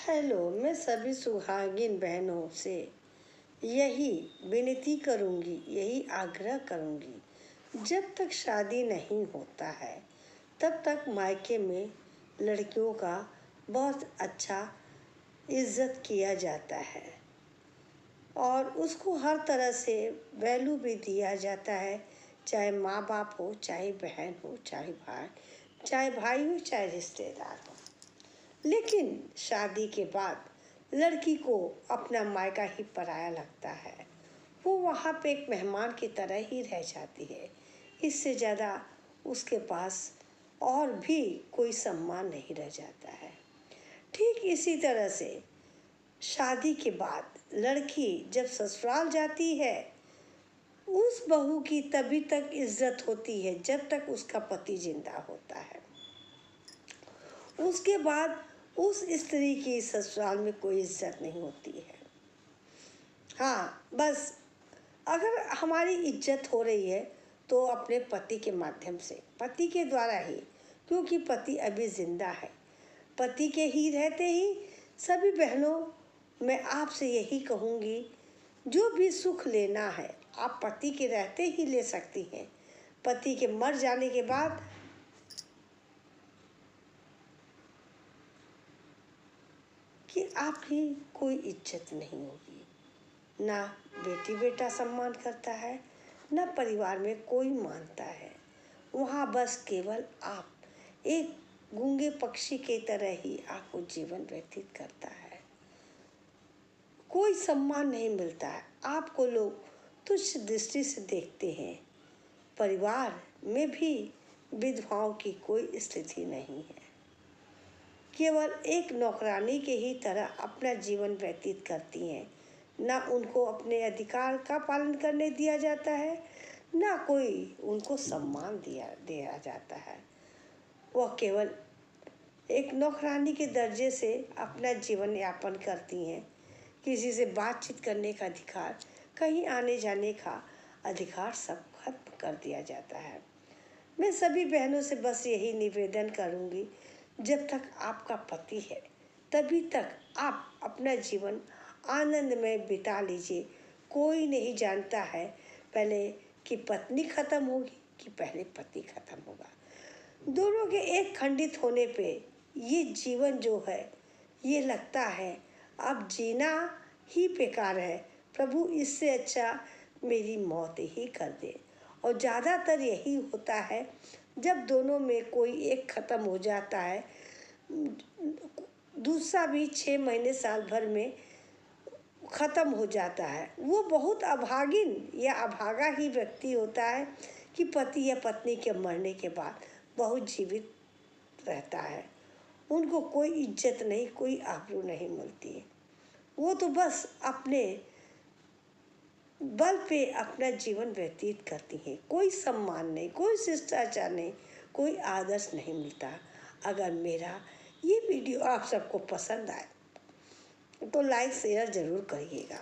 Hello, मैं सभी सुहागिन बहनों से यही विनती करूंगी, यही आग्रह करूंगी, जब तक शादी नहीं होता है तब तक मायके में लड़कियों का बहुत अच्छा इज्जत किया जाता है और उसको हर तरह से वैल्यू भी दिया जाता है, चाहे माँ बाप हो, चाहे बहन हो, चाहे भाई हो, चाहे रिश्तेदार हो। लेकिन शादी के बाद लड़की को अपना मायका ही पराया लगता है। वो वहाँ पे एक मेहमान की तरह ही रह जाती है। इससे ज़्यादा उसके पास और भी कोई सम्मान नहीं रह जाता है। ठीक इसी तरह से शादी के बाद लड़की जब ससुराल जाती है, उस बहू की तभी तक इज्जत होती है जब तक उसका पति जिंदा होता है। उसके बाद उस स्त्री की ससुराल में कोई इज्जत नहीं होती है। हाँ, बस अगर हमारी इज्जत हो रही है तो अपने पति के माध्यम से, पति के द्वारा ही, क्योंकि पति अभी ज़िंदा है। पति के ही रहते ही सभी बहनों, मैं आपसे यही कहूँगी, जो भी सुख लेना है आप पति के रहते ही ले सकती हैं। पति के मर जाने के बाद कि आपकी कोई इज्जत नहीं होगी, ना बेटी बेटा सम्मान करता है, ना परिवार में कोई मानता है। वहाँ बस केवल आप एक गूंगे पक्षी की तरह ही आपको जीवन व्यतीत करता है। कोई सम्मान नहीं मिलता है, आपको लोग तुच्छ दृष्टि से देखते हैं। परिवार में भी विधवाओं की कोई स्थिति नहीं है, केवल एक नौकरानी के ही तरह अपना जीवन व्यतीत करती हैं। ना उनको अपने अधिकार का पालन करने दिया जाता है, ना कोई उनको सम्मान दिया जाता है। वह केवल एक नौकरानी के दर्जे से अपना जीवन यापन करती हैं। किसी से बातचीत करने का अधिकार, कहीं आने जाने का अधिकार सब खत्म कर दिया जाता है। मैं सभी बहनों से बस यही निवेदन करूंगी, जब तक आपका पति है तभी तक आप अपना जीवन आनंद में बिता लीजिए। कोई नहीं जानता है पहले कि पत्नी खत्म होगी कि पहले पति खत्म होगा। दोनों के एक खंडित होने पे ये जीवन जो है, ये लगता है अब जीना ही बेकार है। प्रभु, इससे अच्छा मेरी मौत ही कर दे। और ज़्यादातर यही होता है, जब दोनों में कोई एक ख़त्म हो जाता है, दूसरा भी 6 महीने साल भर में ख़त्म हो जाता है। वो बहुत अभागिन या अभागा ही व्यक्ति होता है कि पति या पत्नी के मरने के बाद बहुत जीवित रहता है। उनको कोई इज्जत नहीं, कोई आबरू नहीं मिलती है। वो तो बस अपने बल पे अपना जीवन व्यतीत करती हैं। कोई सम्मान नहीं, कोई शिष्टाचार नहीं, कोई आदर्श नहीं मिलता। अगर मेरा ये वीडियो आप सबको पसंद आए तो लाइक शेयर ज़रूर करिएगा।